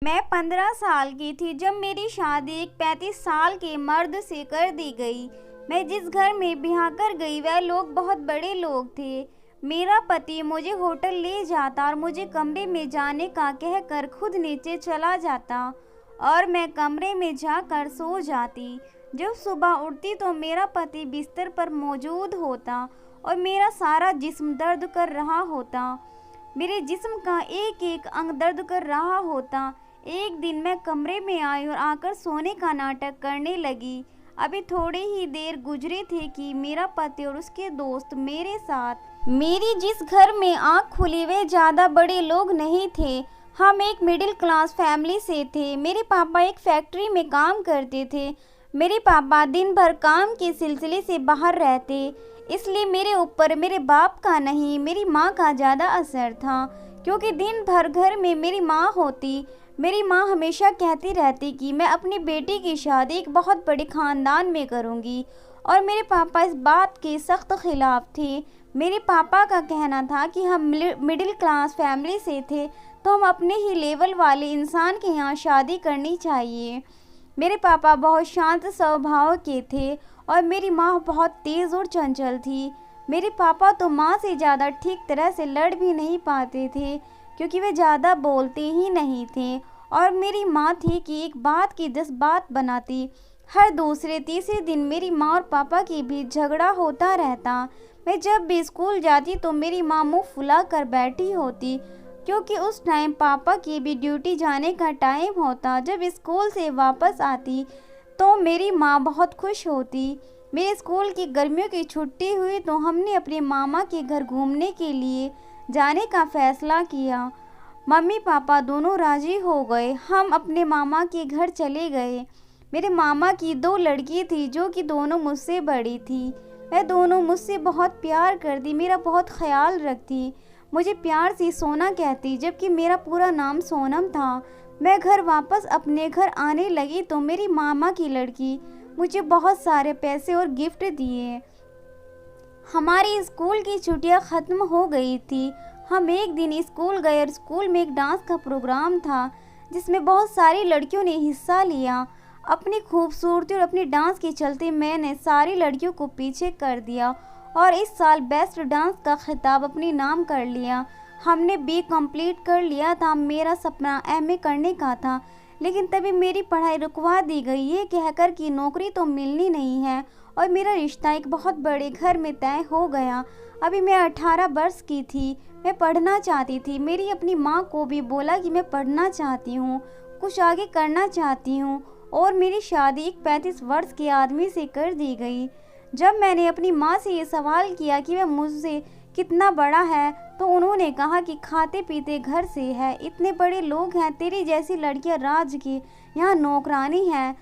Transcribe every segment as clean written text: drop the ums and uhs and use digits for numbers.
मैं 15 साल की थी जब मेरी शादी एक 35 साल के मर्द से कर दी गई। मैं जिस घर में ब्याह कर गई वह लोग बहुत बड़े लोग थे। मेरा पति मुझे होटल ले जाता और मुझे कमरे में जाने का कहकर खुद नीचे चला जाता और मैं कमरे में जाकर सो जाती। जब सुबह उठती तो मेरा पति बिस्तर पर मौजूद होता और मेरा सारा जिस्म दर्द कर रहा होता। मेरे जिस्म का एक एक अंग दर्द कर रहा होता। एक दिन मैं कमरे में आई और आकर सोने का नाटक करने लगी। अभी थोड़ी ही देर गुजरी थी कि मेरा पति और उसके दोस्त मेरे साथ मेरी जिस घर में आँख खुली वे ज़्यादा बड़े लोग नहीं थे। हम एक मिडिल क्लास फैमिली से थे। मेरे पापा एक फैक्ट्री में काम करते थे। मेरे पापा दिन भर काम के सिलसिले से बाहर रहते, इसलिए मेरे ऊपर मेरे बाप का नहीं मेरी माँ का ज़्यादा असर था, क्योंकि दिन भर घर में मेरी माँ होती। मेरी माँ हमेशा कहती रहती कि मैं अपनी बेटी की शादी एक बहुत बड़े ख़ानदान में करूँगी और मेरे पापा इस बात के सख्त खिलाफ़ थे। मेरे पापा का कहना था कि हम मिडिल क्लास फैमिली से थे तो हम अपने ही लेवल वाले इंसान के यहाँ शादी करनी चाहिए। मेरे पापा बहुत शांत स्वभाव के थे और मेरी माँ बहुत तेज़ और चंचल थी। मेरे पापा तो माँ से ज़्यादा ठीक तरह से लड़ भी नहीं पाते थे, क्योंकि वे ज़्यादा बोलते ही नहीं थे। और मेरी माँ थी कि एक बात की 10 बात बनाती। हर दूसरे तीसरे दिन मेरी माँ और पापा के बीच झगड़ा होता रहता। मैं जब भी स्कूल जाती तो मेरी माँ मुँह फुला कर बैठी होती, क्योंकि उस टाइम पापा की भी ड्यूटी जाने का टाइम होता। जब स्कूल से वापस आती तो मेरी माँ बहुत खुश होती। मेरे स्कूल की गर्मियों की छुट्टी हुई तो हमने अपने मामा के घर घूमने के लिए जाने का फ़ैसला किया। मम्मी पापा दोनों राज़ी हो गए। हम अपने मामा के घर चले गए। मेरे मामा की 2 लड़की थी जो कि दोनों मुझसे बड़ी थी। वह दोनों मुझसे बहुत प्यार करती, मेरा बहुत ख्याल रखती, मुझे प्यार से सोना कहती, जबकि मेरा पूरा नाम सोनम था। मैं घर वापस अपने घर आने लगी तो मेरी मामा की लड़की मुझे बहुत सारे पैसे और गिफ्ट दिए। हमारी स्कूल की छुट्टियां ख़त्म हो गई थी। हम एक दिन स्कूल गए और स्कूल में एक डांस का प्रोग्राम था जिसमें बहुत सारी लड़कियों ने हिस्सा लिया। अपनी खूबसूरती और अपनी डांस के चलते मैंने सारी लड़कियों को पीछे कर दिया और इस साल बेस्ट डांस का खिताब अपने नाम कर लिया। हमने बी कंप्लीट कर लिया था। मेरा सपना एमए करने का था, लेकिन तभी मेरी पढ़ाई रुकवा दी गई, ये कहकर कि नौकरी तो मिलनी नहीं है और मेरा रिश्ता एक बहुत बड़े घर में तय हो गया। अभी मैं 18 वर्ष की थी। मैं पढ़ना चाहती थी। मेरी अपनी माँ को भी बोला कि मैं पढ़ना चाहती हूँ, कुछ आगे करना चाहती हूँ, और मेरी शादी एक 35 वर्ष के आदमी से कर दी गई। जब मैंने अपनी माँ से ये सवाल किया कि वह मुझसे कितना बड़ा है तो उन्होंने कहा कि खाते पीते घर से है, इतने बड़े लोग हैं, तेरी जैसी लड़कियां राज की यहाँ नौकरानी है।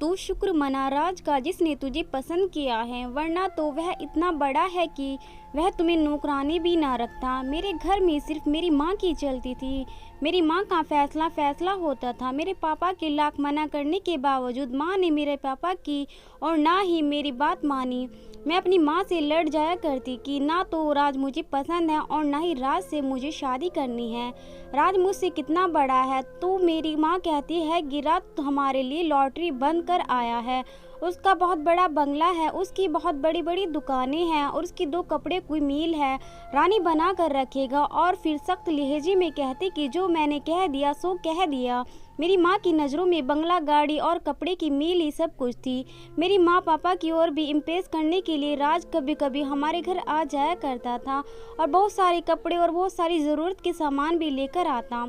तू शुक्र मना राज का जिसने तुझे पसंद किया है, वरना तो वह इतना बड़ा है कि वह तुम्हें नौकरानी भी ना रखता। मेरे घर में सिर्फ मेरी माँ की चलती थी। मेरी माँ का फैसला होता था। मेरे पापा के लाख मना करने के बावजूद माँ ने मेरे पापा की और ना ही मेरी बात मानी। मैं अपनी माँ से लड़ जाया करती कि ना तो राज मुझे पसंद है और ना ही राज से मुझे शादी करनी है। राज मुझसे कितना बड़ा है। तो मेरी माँ कहती है कि राज हमारे लिए लॉटरी बंद कर आया है। उसका बहुत बड़ा बंगला है, उसकी बहुत बड़ी बड़ी दुकानें हैं और उसकी 2 कपड़े की मिल है, रानी बना कर रखेगा। और फिर सख्त लहजे में कहती कि जो मैंने कह दिया सो कह दिया। मेरी माँ की नज़रों में बंगला, गाड़ी और कपड़े की मिल ही सब कुछ थी। मेरी माँ पापा की ओर भी इम्प्रेस करने के लिए राज कभी कभी हमारे घर आ जाया करता था और बहुत सारे कपड़े और बहुत सारी ज़रूरत के सामान भी लेकर आता।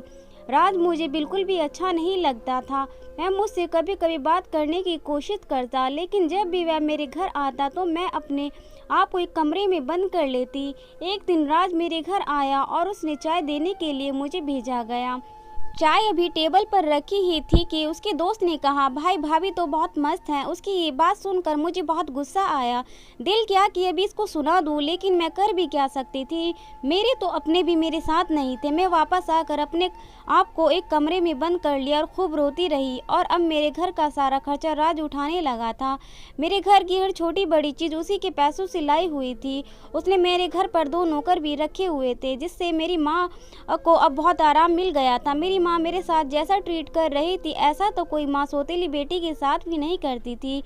राज मुझे बिल्कुल भी अच्छा नहीं लगता था। वह मुझसे कभी कभी बात करने की कोशिश करता, लेकिन जब भी वह मेरे घर आता तो मैं अपने आप को एक कमरे में बंद कर लेती। एक दिन राज मेरे घर आया और उसने चाय देने के लिए मुझे भेजा गया। चाय अभी टेबल पर रखी ही थी कि उसके दोस्त ने कहा, भाई भाभी तो बहुत मस्त हैं। उसकी ये बात सुनकर मुझे बहुत गुस्सा आया। दिल किया कि अभी इसको सुना दूं, लेकिन मैं कर भी क्या सकती थी। मेरे तो अपने भी मेरे साथ नहीं थे। मैं वापस आकर अपने आप को एक कमरे में बंद कर लिया और खूब रोती रही। और अब मेरे घर का सारा खर्चा राज उठाने लगा था। मेरे घर की हर छोटी बड़ी चीज़ उसी के पैसों से लाई हुई थी। उसने मेरे घर पर 2 नौकर भी रखे हुए थे, जिससे मेरी माँ को अब बहुत आराम मिल गया था। मेरी माँ मेरे साथ जैसा ट्रीट कर रही थी ऐसा तो कोई माँ सौतेली बेटी के साथ भी नहीं करती थी।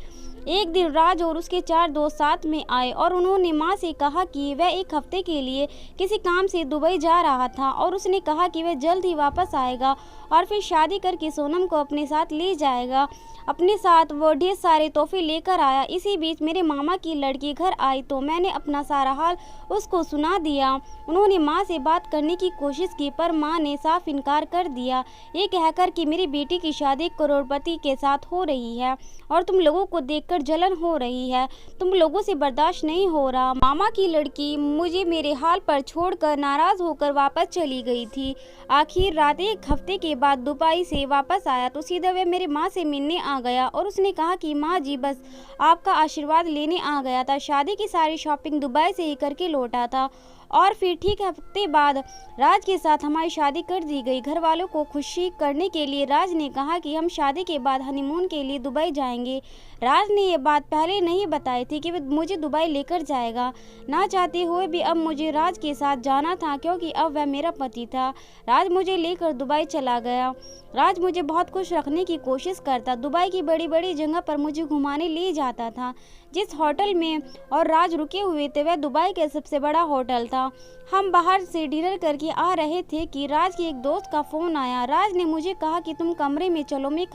एक दिन राज और उसके 4 दोस्त साथ में आए और उन्होंने माँ से कहा कि वह एक हफ्ते के लिए किसी काम से दुबई जा रहा था और उसने कहा कि वह जल्द ही वापस आएगा और फिर शादी करके सोनम को अपने साथ ले जाएगा। अपने साथ वो ढेर सारे तोहफे लेकर आया। इसी बीच मेरे मामा की लड़की घर आई तो मैंने अपना सारा हाल उसको सुना दिया। उन्होंने माँ से बात करने की कोशिश की पर माँ ने साफ इनकार कर दिया, ये कहकर कि मेरी बेटी की शादी करोड़पति के साथ हो रही है और तुम लोगों को देखकर जलन हो रही है, तुम लोगों से बर्दाश्त नहीं हो रहा। मामा की लड़की मुझे मेरे हाल पर छोड़कर नाराज होकर वापस चली गई थी। आखिर रात एक हफ्ते के बाद दुबई से वापस आया तो सीधा वह मेरे माँ से मिलने आ गया और उसने कहा कि माँ जी बस आपका आशीर्वाद लेने आ गया था। शादी की सारी शॉपिंग दुबई से ही करके लौटा था और फिर ठीक हफ्ते बाद राज के साथ हमारी शादी कर दी गई। घर वालों को खुशी करने के लिए राज ने कहा कि हम शादी के बाद हनीमून के लिए दुबई जाएंगे। राज ने ये बात पहले नहीं बताई थी कि वह मुझे दुबई लेकर जाएगा। ना चाहते हुए भी अब मुझे राज के साथ जाना था क्योंकि अब वह मेरा पति था। राज मुझे लेकर दुबई चला गया। राज मुझे बहुत खुश रखने की कोशिश करता, दुबई की बड़ी बड़ी जगह पर मुझे घुमाने ले जाता था। जिस होटल में और राज रुके हुए थे वह दुबई का सबसे बड़ा होटल था। हम बाहर से डिनर करके आ रहे थे कि राज के एक दोस्त का फ़ोन आया। राज ने मुझे कहा कि तुम कमरे में चलो, मैं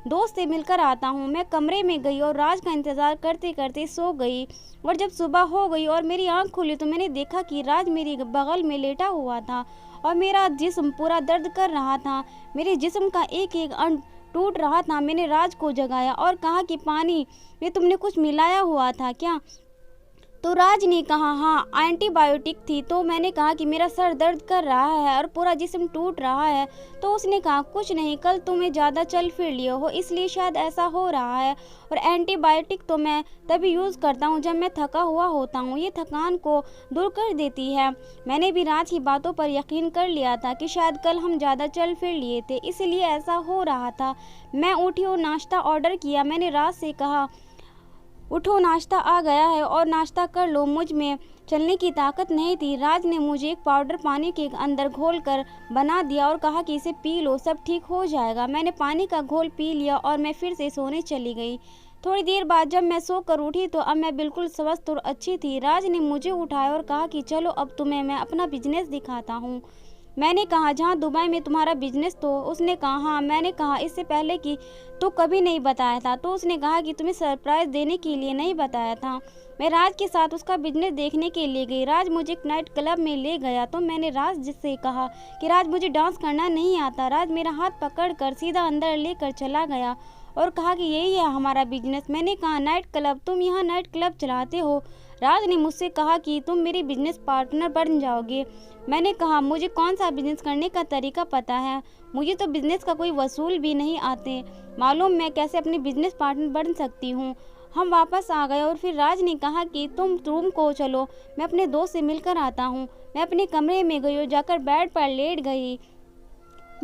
दोस्त से मिलकर आता हूँ। मैं कमरे में गई और राज का इंतज़ार करते करते सो गई और जब सुबह हो गई और मेरी आँख खुली तो मैंने देखा कि राज मेरे बगल में लेटा हुआ था और मेरा जिस्म पूरा दर्द कर रहा था। मेरे जिस्म का एक एक अंग टूट रहा था। मैंने राज को जगाया और कहा कि पानी में तुमने कुछ मिलाया हुआ था क्या? तो राज ने कहा हाँ, एंटीबायोटिक थी। तो मैंने कहा कि मेरा सर दर्द कर रहा है और पूरा जिस्म टूट रहा है। तो उसने कहा कुछ नहीं, कल तुम्हें ज़्यादा चल फिर लिया हो इसलिए शायद ऐसा हो रहा है और एंटीबायोटिक तो मैं तभी यूज़ करता हूँ जब मैं थका हुआ होता हूँ, ये थकान को दूर कर देती है। मैंने भी राज की बातों पर यकीन कर लिया था कि शायद कल हम ज़्यादा चल फिर लिए थे इसलिए ऐसा हो रहा था। मैं उठी और नाश्ता ऑर्डर किया। मैंने राज से कहा उठो, नाश्ता आ गया है और नाश्ता कर लो। मुझ में चलने की ताकत नहीं थी। राज ने मुझे एक पाउडर पानी के अंदर घोल कर बना दिया और कहा कि इसे पी लो, सब ठीक हो जाएगा। मैंने पानी का घोल पी लिया और मैं फिर से सोने चली गई। थोड़ी देर बाद जब मैं सोकर उठी तो अब मैं बिल्कुल स्वस्थ और अच्छी थी। राज ने मुझे उठाया और कहा कि चलो अब तुम्हें मैं अपना बिजनेस दिखाता हूँ। मैंने कहा जहाँ दुबई में तुम्हारा बिजनेस? तो उसने कहा हाँ। मैंने कहा इससे पहले कि तो कभी नहीं बताया था। तो उसने कहा कि तुम्हें सरप्राइज़ देने के लिए नहीं बताया था। मैं राज के साथ उसका बिजनेस देखने के लिए गई। राज मुझे एक नाइट क्लब में ले गया तो मैंने राज जिससे कहा कि राज मुझे डांस करना नहीं आता। राज मेरा हाथ पकड़कर सीधा अंदर लेकर चला गया और कहा कि यही है हमारा बिजनेस। मैंने कहा नाइट क्लब? तुम यहाँ नाइट क्लब चलाते हो? राज ने मुझसे कहा कि तुम मेरी बिजनेस पार्टनर बन जाओगे। मैंने कहा मुझे कौन सा बिजनेस करने का तरीका पता है, मुझे तो बिजनेस का कोई वसूल भी नहीं आते मालूम, मैं कैसे अपनी बिजनेस पार्टनर बन सकती हूँ। हम वापस आ गए और फिर राज ने कहा कि तुम रूम को चलो, मैं अपने दोस्त से मिलकर आता हूँ। मैं अपने कमरे में गई और जाकर बेड पर लेट गई।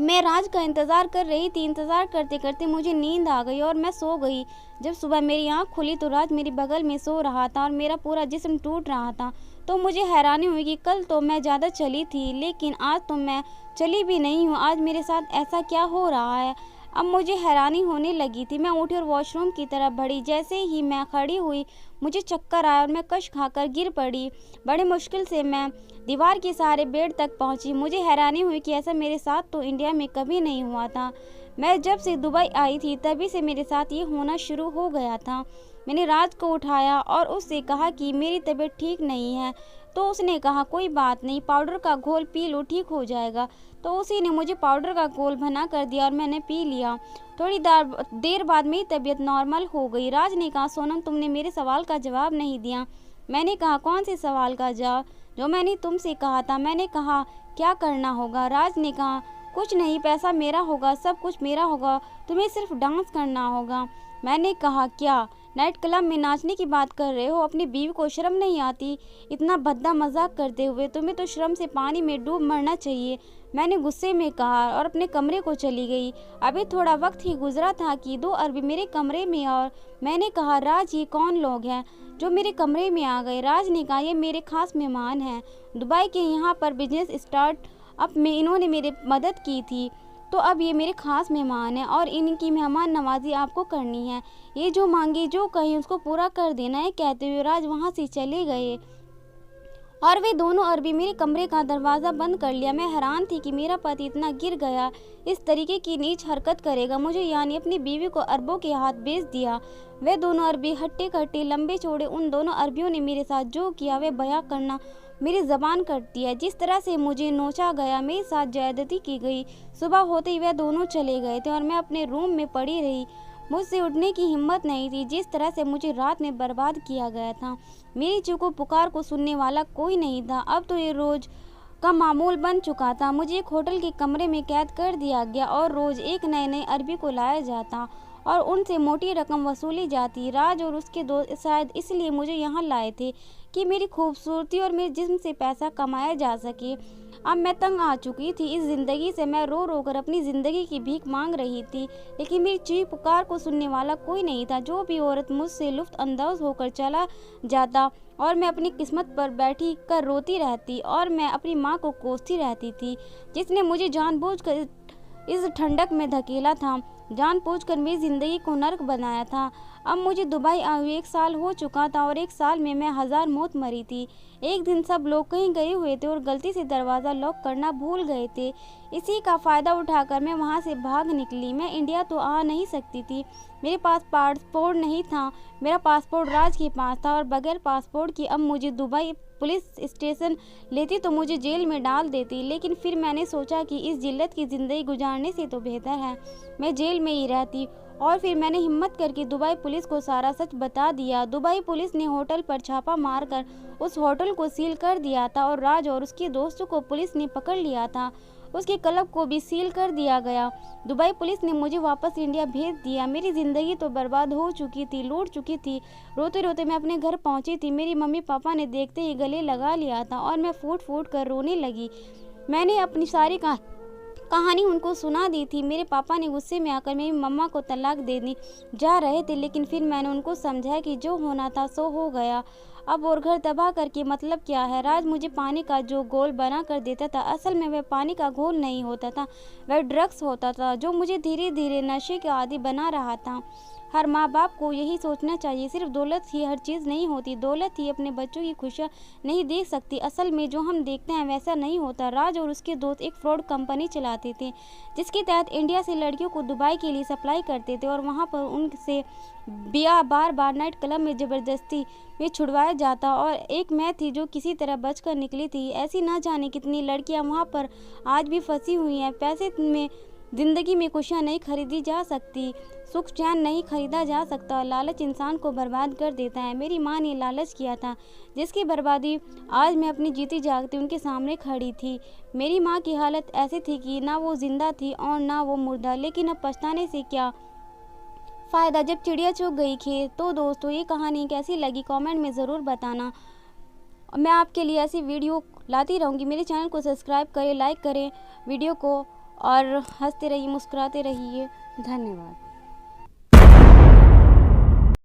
मैं राज का इंतज़ार कर रही थी। इंतज़ार करते करते मुझे नींद आ गई और मैं सो गई। जब सुबह मेरी आँख खुली तो राज मेरे बगल में सो रहा था और मेरा पूरा जिस्म टूट रहा था। तो मुझे हैरानी हुई कि कल तो मैं ज़्यादा चली थी लेकिन आज तो मैं चली भी नहीं हूँ। आज मेरे साथ ऐसा क्या हो रहा है? अब मुझे हैरानी होने लगी थी। मैं उठी और वॉशरूम की तरफ बढ़ी। जैसे ही मैं खड़ी हुई मुझे चक्कर आया और मैं कश खाकर गिर पड़ी। बड़ी मुश्किल से मैं दीवार के सहारे बेड तक पहुंची। मुझे हैरानी हुई कि ऐसा मेरे साथ तो इंडिया में कभी नहीं हुआ था। मैं जब से दुबई आई थी तभी से मेरे साथ ये होना शुरू हो गया था। मैंने राज को उठाया और उससे कहा कि मेरी तबीयत ठीक नहीं है। तो उसने कहा कोई बात नहीं, पाउडर का घोल पी लो, ठीक हो जाएगा। तो उसी ने मुझे पाउडर का घोल बना कर दिया और मैंने पी लिया। थोड़ी देर बाद मेरी तबीयत नॉर्मल हो गई। राज ने कहा सोनम तुमने मेरे सवाल का जवाब नहीं दिया। मैंने कहा कौन से सवाल का जवाब? जो मैंने तुमसे कहा था। मैंने कहा क्या करना होगा? राज ने कहा कुछ नहीं, पैसा मेरा होगा, सब कुछ मेरा होगा, तुम्हें सिर्फ डांस करना होगा। मैंने कहा क्या? नाइट क्लब में नाचने की बात कर रहे हो? अपनी बीवी को शर्म नहीं आती इतना भद्दा मजाक करते हुए? तुम्हें तो शर्म से पानी में डूब मरना चाहिए। मैंने गुस्से में कहा और अपने कमरे को चली गई। अभी थोड़ा वक्त ही गुजरा था कि 2 अरबी मेरे कमरे में और मैंने कहा राज ये कौन लोग हैं जो मेरे कमरे में आ गए? राज ने कहा ये मेरे खास मेहमान हैं। दुबई के यहाँ पर बिजनेस स्टार्ट अप में इन्होंने मेरी मदद की थी। तो अब ये मेरे ख़ास मेहमान हैं और इनकी मेहमान नवाज़ी आपको करनी है। ये जो मांगे जो कहीं उसको पूरा कर देना है। कहते हुए राज वहाँ से चले गए और वे दोनों अरबी मेरे कमरे का दरवाज़ा बंद कर लिया। मैं हैरान थी कि मेरा पति इतना गिर गया इस तरीके की नीच हरकत करेगा मुझे, यानी अपनी बीवी को अरबों के हाथ बेच दिया। वे दोनों अरबी हट्टे कट्टे लंबे चौड़े, उन दोनों अरबियों ने मेरे साथ जो किया वे बयां करना मेरी ज़बान कटती है। जिस तरह से मुझे नोचा गया, मेरे साथ ज्यादती की गई। सुबह होते ही वह दोनों चले गए थे और मैं अपने रूम में पड़ी रही। मुझसे उठने की हिम्मत नहीं थी। जिस तरह से मुझे रात में बर्बाद किया गया था, मेरी चीखों पुकार को सुनने वाला कोई नहीं था। अब तो ये रोज़ का मामूल बन चुका था। मुझे एक होटल के कमरे में कैद कर दिया गया और रोज़ एक नए नए अरबी को लाया जाता और उनसे मोटी रकम वसूली जाती। राज और उसके दोस्त शायद इसलिए मुझे यहाँ लाए थे कि मेरी खूबसूरती और मेरे जिस्म से पैसा कमाया जा सके। अब मैं तंग आ चुकी थी इस ज़िंदगी से। मैं रो रो कर अपनी ज़िंदगी की भीख मांग रही थी, लेकिन मेरी चीख पुकार को सुनने वाला कोई नहीं था। जो भी औरत मुझसे लुत्फ़ अंदाज़ होकर चला जाता और मैं अपनी किस्मत पर बैठी कर रोती रहती और मैं अपनी माँ को कोसती रहती थी, जिसने मुझे जानबूझकर इस ठंडक में धकेला था, जानबूझकर मेरी ज़िंदगी को नर्क बनाया था। अब मुझे दुबई आए हुए 1 साल हो चुका था और 1 साल में मैं 1000 मौत मरी थी। एक दिन सब लोग कहीं गए हुए थे और गलती से दरवाज़ा लॉक करना भूल गए थे। इसी का फ़ायदा उठाकर मैं वहाँ से भाग निकली। मैं इंडिया तो आ नहीं सकती थी, मेरे पास पासपोर्ट नहीं था। मेरा पासपोर्ट राज के पास था और बगैर पासपोर्ट के अब मुझे दुबई पुलिस स्टेशन लेती तो मुझे जेल में डाल देती। लेकिन फिर मैंने सोचा कि इस जिल्लत की ज़िंदगी गुजारने से तो बेहतर है मैं जेल में ही रहती। और फिर मैंने हिम्मत करके दुबई पुलिस को सारा सच बता दिया। दुबई पुलिस ने होटल पर छापा मारकर उस होटल को सील कर दिया था और राज और उसके दोस्तों को पुलिस ने पकड़ लिया था। उसके क्लब को भी सील कर दिया गया। दुबई पुलिस ने मुझे वापस इंडिया भेज दिया। मेरी ज़िंदगी तो बर्बाद हो चुकी थी, लूट चुकी थी। रोते रोते मैं अपने घर पहुंची थी। मेरी मम्मी पापा ने देखते ही गले लगा लिया था और मैं फूट फूट कर रोने लगी। मैंने अपनी सारी कहानी उनको सुना दी थी। मेरे पापा ने गुस्से में आकर मेरी मम्मा को तलाक देने जा रहे थे, लेकिन फिर मैंने उनको समझाया कि जो होना था सो हो गया। अब और घर तबाह करके मतलब क्या है। राज मुझे पानी का जो घोल बना कर देता था, असल में वह पानी का घोल नहीं होता था, वह ड्रग्स होता था जो मुझे धीरे धीरे नशे के आदी बना रहा था। हर माँ बाप को यही सोचना चाहिए। सिर्फ दौलत ही हर चीज़ नहीं होती। दौलत ही अपने बच्चों की खुशियाँ नहीं देख सकती। असल में जो हम देखते हैं वैसा नहीं होता। राज और उसके दोस्त एक फ्रॉड कंपनी चलाते थे, जिसके तहत इंडिया से लड़कियों को दुबई के लिए सप्लाई करते थे और वहाँ पर उनसे ब्याह बार बार नाइट क्लब में ज़बरदस्ती में छुड़वाया जाता। और एक मैं थी जो किसी तरह बचकर निकली थी। ऐसी ना जाने कितनी लड़कियाँ वहाँ पर आज भी फंसी हुई हैं। पैसे में ज़िंदगी में खुशियाँ नहीं खरीदी जा सकती, सुख चैन नहीं खरीदा जा सकता और लालच इंसान को बर्बाद कर देता है। मेरी माँ ने लालच किया था, जिसकी बर्बादी आज मैं अपनी जीती जागती उनके सामने खड़ी थी। मेरी माँ की हालत ऐसी थी कि ना वो जिंदा थी और ना वो मुर्दा, लेकिन अब पछताने से क्या फ़ायदा जब चिड़िया चुग गई खेत। तो दोस्तों, ये कहानी कैसी लगी कमेंट में ज़रूर बताना। मैं आपके लिए ऐसी वीडियो लाती रहूँगी। मेरे चैनल को सब्सक्राइब करें, लाइक करें वीडियो को और हंसते रहिए, मुस्कुराते रहिए। धन्यवाद।